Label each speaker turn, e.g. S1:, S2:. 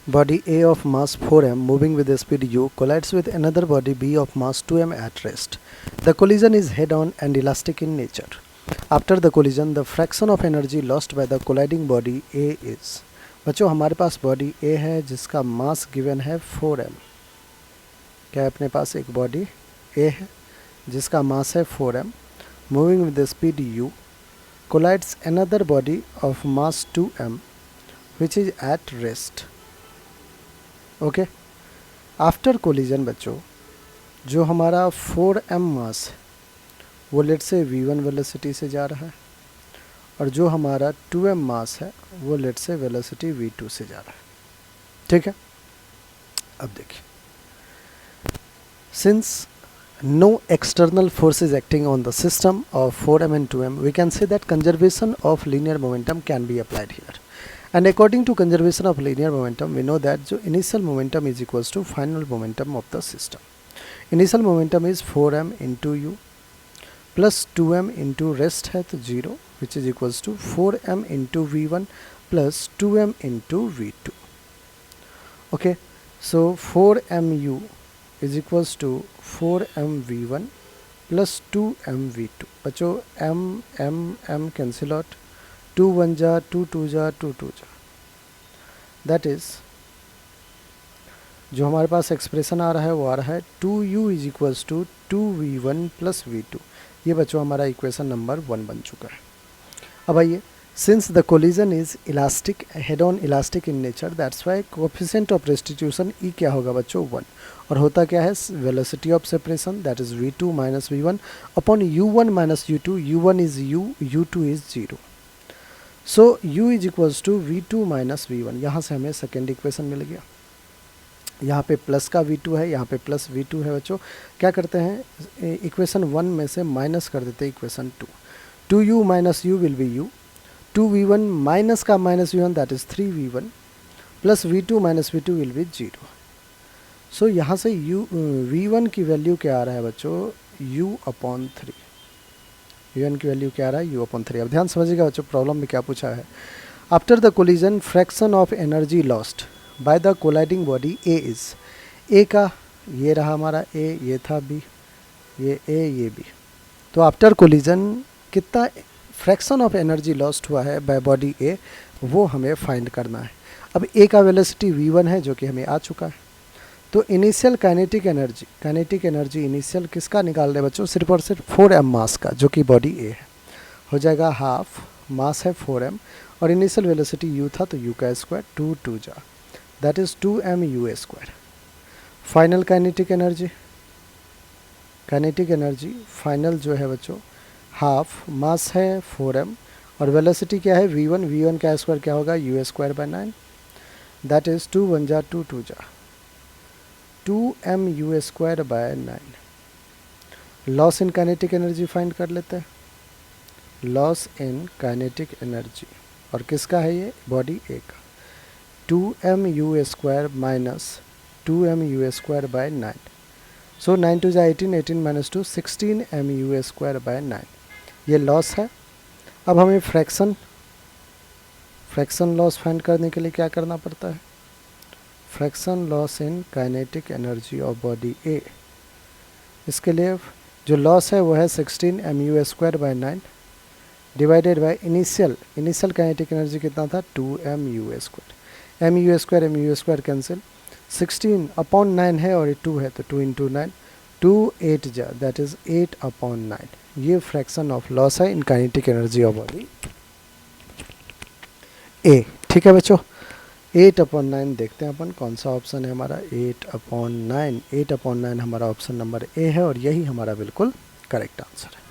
S1: Body A of mass 4m moving with the speed u collides with another body B of mass 2m at rest. The collision is head-on and elastic in nature. After the collision, the fraction of energy lost by the colliding body A is. बच्चों हमारे पास body A है जिसका mass given है 4m. क्या है अपने पास एक body A है जिसका मास है 4m moving with the speed u collides another body of mass 2m which is at rest. Okay after collision बच्चों जो हमारा 4m मास है वो लेट से v1 वेलोसिटी से जा रहा है और जो हमारा 2m मास है वो लेट से वेलोसिटी v2 से जा रहा है. ठीक है, अब देखिए, since no external force is acting on the system of 4m and 2m, we can say that conservation of linear momentum can be applied here. And according to conservation of linear momentum, we know that the initial momentum is equals to final momentum of the system. Initial momentum is 4m into u plus 2m into rest है तो 0 which is equals to 4m into v1 plus 2m into v2. Okay, so 4mu is equals to 4mv1 plus 2mv2. बच्चों m cancel out, 2 1 जा 2 2 जा 2 2 जा. That is जो हमारे पास expression आ रहा है वो आ रहा है 2u is equals to 2v1 plus v2. ये बच्चों हमारा इक्वेशन नंबर 1 बन चुका है. अब आइए, since the collision is elastic, head on elastic in nature, that's why coefficient of restitution E क्या होगा बच्चों 1. और होता क्या है, velocity of separation that is v2 minus v1 upon u1 minus u2. u1 is u, u2 is 0. So u is equals to v2 minus v1. यहाँ से हमें सेकेंड इक्वेशन मिल गया. यहाँ पे प्लस का v2 है, यहाँ पे प्लस v2 है. बच्चों क्या करते हैं, इक्वेशन 1 में से माइनस कर देते हैं equation 2. 2u minus u will be u, 2v1 minus का minus v1 that is 3v1 plus v2 minus v2 will be 0. So यहाँ से v1 की वैल्यू क्या आ रहा है बच्चों, u अपॉन 3. v1 की वैल्यू क्या आ रहा है, u अपॉन 3. अब ध्यान समझिएगा बच्चों, प्रॉब्लम में क्या पूछा है. After the collision fraction of energy lost by the colliding body A is. A का ये रहा हमारा a, ये था b, ये a, ये b. तो आफ्टर कोलिजन कितना फ्रैक्शन ऑफ एनर्जी लॉस्ट हुआ है बाय बॉडी a, वो हमें फाइंड करना है. अब a का वेलोसिटी v1 है जो कि हमें आ चुका है. तो इनिशियल काइनेटिक एनर्जी इनिशियल किसका निकाल रहे बच्चों, सिर्फ और सिर्फ 4m मास का जो कि बॉडी A है. हो जाएगा हाफ, मास है 4m और इनिशियल वेलोसिटी u था तो u का स्क्वायर 2 2 जा, that is 2mu square. Final kinetic energy final जो है बच्चों हाफ, मास है 4m और वेलोसिटी क्या है v1 का स्क्वायर क्या होगा u square by 9, that is 2 1 जा 2 2 जा 2mu square by 9. Loss in kinetic energy find कर लेते हैं. लॉस इन काइनेटिक एनर्जी और किसका है ये, बॉडी A का. 2mu square minus 2mu square by 9. सो 9 2 जा 18, 18 माइनस 2 16mu स्क्वायर बाय 9. ये लॉस है. अब हमें फ्रैक्शन लॉस फाइंड करने के लिए क्या करना पड़ता है, fraction loss in kinetic energy of body A. इसके लिए जो लॉस है वो है 16mu square by 9 divided by initial kinetic energy कितना था 2mu square. mu square cancel, 16 upon 9 है और ये 2 है तो 2 इंटू 9, 2 8 जा दैट इज 8 अपॉन 9. ये फ्रैक्शन ऑफ लॉस है in kinetic energy of body A. ठीक है बच्चों, 8 अपॉन 9 देखते हैं अपन कौन सा ऑप्शन है हमारा, 8 अपॉन 9 हमारा ऑप्शन नंबर A है और यही हमारा बिल्कुल करेक्ट आंसर है.